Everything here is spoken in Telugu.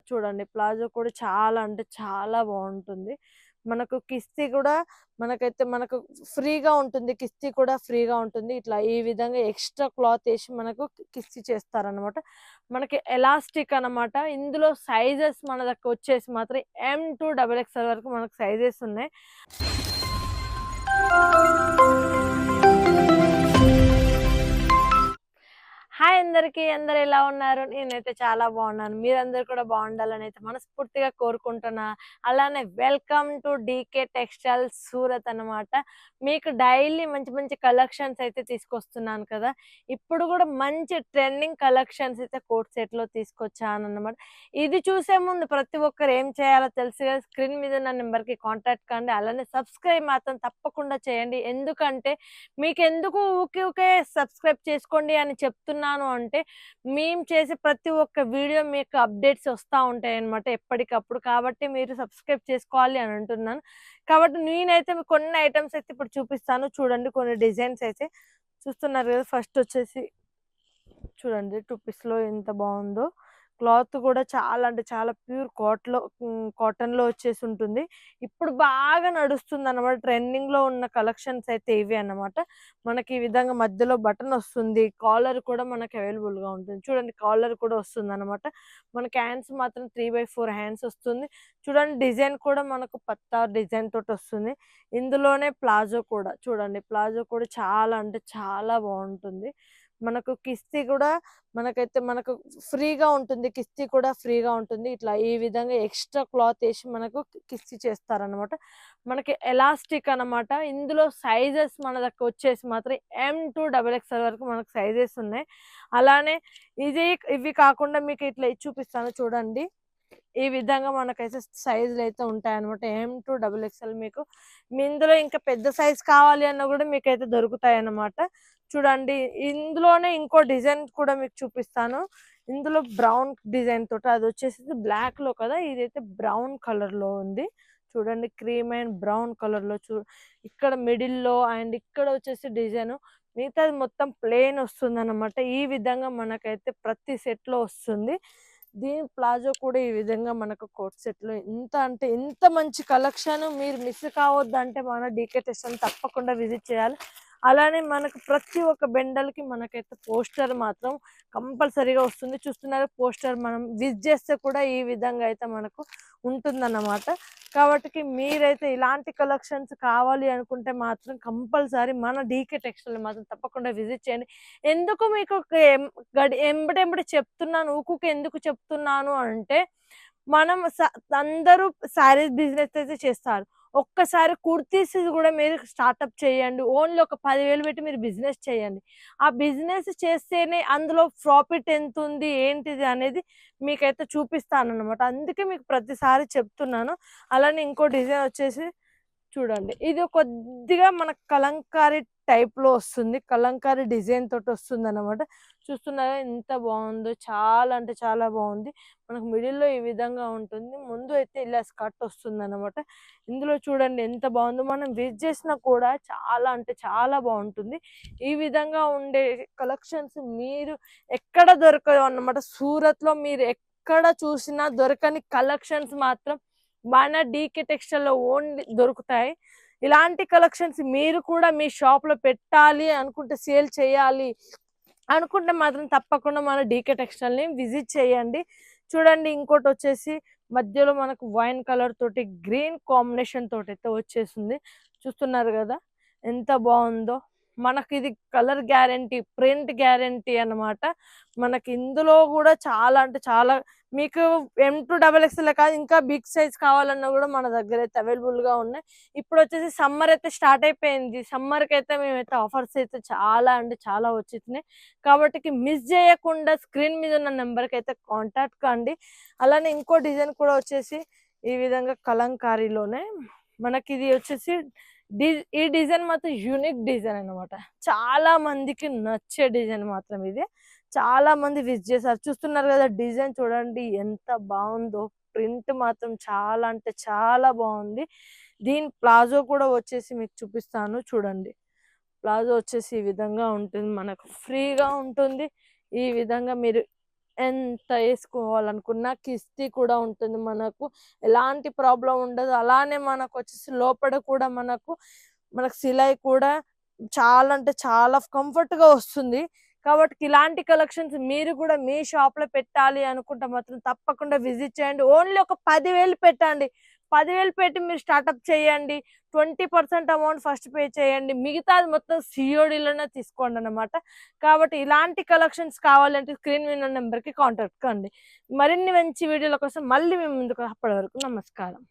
చూడండి. ప్లాజో కూడా చాలా అంటే చాలా బావుంటుంది. మనకు కిస్తీ కూడా మనకు ఫ్రీగా ఉంటుంది. కిస్తీ కూడా ఫ్రీగా ఉంటుంది. ఇట్లా ఈ విధంగా ఎక్స్‌ట్రా క్లాత్ ఏసి మనకు కిస్తీ చేస్తారనమాట. మనకి ఎలాస్టిక్ అనమాట. ఇందులో సైజెస్ మన వచ్చేసి మాత్రం ఎమ్ టు డబుల్ ఎక్స్‌ఎల్ వరకు మనకు సైజెస్ ఉన్నాయి. హాయ్ అందరికీ! అందరూ ఎలా ఉన్నారు? నేనైతే చాలా బాగున్నాను. మీరందరూ కూడా బాగుండాలని అయితే మనస్ఫూర్తిగా కోరుకుంటున్నా. అలానే welcome to DK Textiles Surat అనమాట. మీకు డైలీ మంచి మంచి కలెక్షన్స్ అయితే తీసుకొస్తున్నాను కదా! ఇప్పుడు కూడా మంచి ట్రెండింగ్ కలెక్షన్స్ అయితే కోట్ సెట్‌లో తీసుకొచ్చానన్నమాట. ఇది చూసే ముందు ప్రతి ఒక్కరు ఏం చేయాలో తెలుసు కదా! స్క్రీన్ మీద ఉన్న నెంబర్‌కి కాంటాక్ట్ కండి. అలానే సబ్స్క్రైబ్ మాత్రం తప్పకుండా చేయండి. ఎందుకంటే మీకెందుకు ఊకే ఊకే సబ్స్క్రైబ్ చేసుకోండి అని చెప్తున్నాను అంటే, మేము చేసే ప్రతి ఒక్క వీడియో మీకు అప్డేట్స్ వస్తా ఉంటాయన్నమాట ఎప్పటికప్పుడు. కాబట్టి మీరు సబ్స్క్రైబ్ చేసుకోవాలి అని అంటున్నాను. కాబట్టి నేనైతే మీకు కొన్ని ఐటెమ్స్ అయితే ఇప్పుడు చూపిస్తాను. చూడండి కొన్ని డిజైన్స్ అయితే చూస్తున్నారు కదా! ఫస్ట్ వచ్చేసి చూడండి 2 పీస్‌లో ఎంత బావుందో. క్లాత్ కూడా చాలా అంటే చాలా ప్యూర్ కాటన్‌లో వచ్చేసి ఉంటుంది. ఇప్పుడు బాగా నడుస్తుందన్నమాట. ట్రెండింగ్‌లో ఉన్న కలెక్షన్స్ అయితే ఇవే అన్నమాట. మనకి ఈ విధంగా మధ్యలో బటన్ వస్తుంది. కాలర్ కూడా మనకి అవైలబుల్‌గా ఉంటుంది. చూడండి కాలర్ కూడా వస్తుందన్నమాట. మనకి హ్యాండ్స్ మాత్రం 3/4 హ్యాండ్స్ వస్తుంది. చూడండి డిజైన్ కూడా మనకు పత్తా డిజైన్ తోటి వస్తుంది. ఇందులోనే ప్లాజో కూడా చూడండి. ప్లాజో కూడా చాలా అంటే చాలా బావుంటుంది. మనకు కిస్తీ కూడా మనకు ఫ్రీగా ఉంటుంది. కిస్తీ కూడా ఫ్రీగా ఉంటుంది. ఇట్లా ఈ విధంగా ఎక్స్‌ట్రా క్లాత్ ఏసి మనకు కిస్తీ చేస్తారనమాట. మనకి ఎలాస్టిక్ అనమాట. ఇందులో సైజెస్ మన వచ్చేసి మాత్రం ఎమ్ టు డబుల్ ఎక్స్‌ఎల్ వరకు మనకు సైజెస్ ఉన్నాయి. అలానే ఇవి కాకుండా మీకు ఇట్లా ఇచ్చి చూపిస్తాను చూడండి. ఈ విధంగా మనకైతే సైజులైతే ఉంటాయన్నమాట. ఎమ్ టు డబుల్ ఎక్స్‌ఎల్ మీకు. మీ ఇందులో ఇంకా పెద్ద సైజ్ కావాలి అన్నా గూడా మీకైతే దొరుకుతాయన్నమాట. చూడండి ఇందులోనే ఇంకో డిజైన్ కూడా మీకు చూపిస్తాను. ఇందులో బ్రౌన్ డిజైన్ తోటి అదొచ్చేసి బ్లాక్‌లో కదా! ఇదైతే బ్రౌన్ కలర్‌లో ఉంది. చూడండి క్రీమ్ అండ్ బ్రౌన్ కలర్‌లో ఇక్కడ మిడిల్‌లో అండ్ ఇక్కడ వచ్చేసి డిజైను. మిగతాది మొత్తం ప్లెయిన్ వస్తుందన్నమాట. ఈ విధంగా మనకైతే ప్రతి సెట్‌లో వస్తుంది. దీని ప్లాజో కూడా ఈ విధంగా మనకు కోట్ సెట్‌లో ఇంత అంటే ఇంత మంచి కలెక్షన్ మీరు మిస్ కావద్దంటే మన డీకే టెక్స్టైల్‌ని తప్పకుండా విజిట్ చేయాలి. అలానే మనకు ప్రతి ఒక్క బెండల్‌కి మనకైతే పోస్టర్ మాత్రం కంపల్సరీగా వస్తుంది. చూస్తున్నారా పోస్టర్ మనం విజిట్ చేస్తే కూడా ఈ విధంగా అయితే మనకు ఉంటుందన్నమాట. కాబట్టికి మీరైతే ఇలాంటి కలెక్షన్స్ కావాలి అనుకుంటే మాత్రం కంపల్సరీ మన డీకే టెక్స్టైల్‌ని మాత్రం తప్పకుండా విజిట్ చేయండి. ఎందుకు మీకు ఎంబటెంబటే చెప్తున్నాను. ఊకూకే ఎందుకు చెప్తున్నాను అంటే, మనం అందరూ శారీస్ బిజినెస్ అయితే చేస్తారు. ఒక్కసారి కుర్తీస్ గూడా మీరు స్టార్టప్ చేయండి. ఓన్లీ ఒక 10,000 పెట్టి మీరు బిజినెస్ చేయండి. ఆ బిజినెస్ చేస్తేనే అందులో ప్రాఫిట్ ఎంతుంది, ఏంటిది అనేది మీకైతే చూపిస్తానన్నమాట. అందుకే మీకు ప్రతిసారి చెప్తున్నాను. అలానే ఇంకో డిజైన్ వచ్చేసి చూడండి. ఇది కొద్దిగా మనకు కలంకారీ టైప్‌లో వస్తుంది. కలంకారీ డిజైన్ తోటి వస్తుందన్నమాట. చూస్తున్నారా ఎంత బావుందో! చాలా అంటే చాలా బావుంది. మనకు మిడిల్‌లో ఈ విధంగా ఉంటుంది. ముందు అయితే ఇలా స్కర్ట్ వస్తుందన్నమాట. ఇందులో చూడండి ఎంత బావుందో! మనం విజ్ చేసినా కూడా చాలా అంటే చాలా బావుంటుంది. ఈ విధంగా ఉండే కలెక్షన్స్ మీరు ఎక్కడ దొరకవన్నమాట. సూరత్‌లో మీరు ఎక్కడ చూసినా దొరకని కలెక్షన్స్ మాత్రం మన డీకే టెక్స్టైల్‌లో ఓన్లీ దొరుకుతాయి. ఇలాంటి కలెక్షన్స్ మీరు కూడా మీ షాప్‌లో పెట్టాలి అనుకుంటే, సేల్ చేయాలి అనుకుంటే మాత్రం తప్పకుండా మన డీకే టెక్స్టైల్‌ని విజిట్ చేయండి. చూడండి ఇంకోటొచ్చేసి మధ్యలో మనకు వైన్ కలర్ తోటి గ్రీన్ కాంబినేషన్ తోటైతే వచ్చేసింది. చూస్తున్నారు గదా! ఎంత బావుందో! మనకిది కలర్ గ్యారంటీ, ప్రింట్ గ్యారంటీ అన్నమాట. మనకి ఇందులో గూడా చాలా అంటే చాలా మీకు M2 XXL కాదు ఇంకా బిగ్ సైజ్ కావాలన్నా గూడా మన దగ్గరైతే అవైలబుల్‌గా ఉన్నాయి. ఇప్పుడొచ్చేసి సమ్మర్ అయితే స్టార్ట్ అయిపోయింది. సమ్మర్‌కైతే మేమైతే ఆఫర్స్ అయితే చాలా అంటే చాలా వచ్చేసినాయి. కాబట్టికి మిస్ జేయకుండా స్క్రీన్ మీద ఉన్న నంబర్‌కైతే కాంటాక్ట్ కండి. అలానే ఇంకో డిజైన్ కూడా వచ్చేసి ఈ విధంగా కలంకారీలోనే మనకిది వచ్చేసి ఈ డిజైన్ మాత్రం యూనిక్ డిజైన్ అన్నమాట. చాలా మందికి నచ్చే డిజైన్ మాత్రం ఇది. చాలా మంది విజిట్ చేశారు. చూస్తున్నారు గదా! డిజైన్ చూడండి ఎంత బావుందో. ప్రింట్ మాత్రం చాలా అంటే చాలా బావుంది. దీని ప్లాజో కూడా వచ్చేసి మీకు చూపిస్తాను చూడండి. ప్లాజో వచ్చేసి ఈ విధంగా ఉంటుంది. మనకు ఫ్రీగా ఉంటుంది. ఈ విధంగా మీరు ఎంత వేసుకోవాలనుకున్నా కిస్తీ కూడా ఉంటుంది మనకు, ఎలాంటి ప్రాబ్లం ఉండదు. అలానే మనకు వచ్చేసి లోపల కూడా మనకు సిలై కూడా చాలా అంటే చాలా కంఫర్ట్ గా వస్తుంది. కాబట్టి ఇలాంటి కలెక్షన్స్ మీరు కూడా మీ షాప్ లో పెట్టాలి అనుకుంటే మాత్రం తప్పకుండా విజిట్ చేయండి. ఓన్లీ ఒక 10,000 పెట్టండి. 10,000 పెట్టి మీరు స్టార్ట్అప్ చేయండి. 20% అమౌంట్ ఫస్ట్ పే చేయండి, మిగతాది మొత్తం సిఓడిలోనే తీసుకోండి అనమాట. కాబట్టి ఇలాంటి కలెక్షన్స్ కావాలంటే స్క్రీన్ మీద నెంబర్కి కాంటాక్ట్ కండి. మరిన్ని మంచి వీడియోల కోసం మళ్ళీ మేము ముందుకు. అప్పటి వరకు నమస్కారం.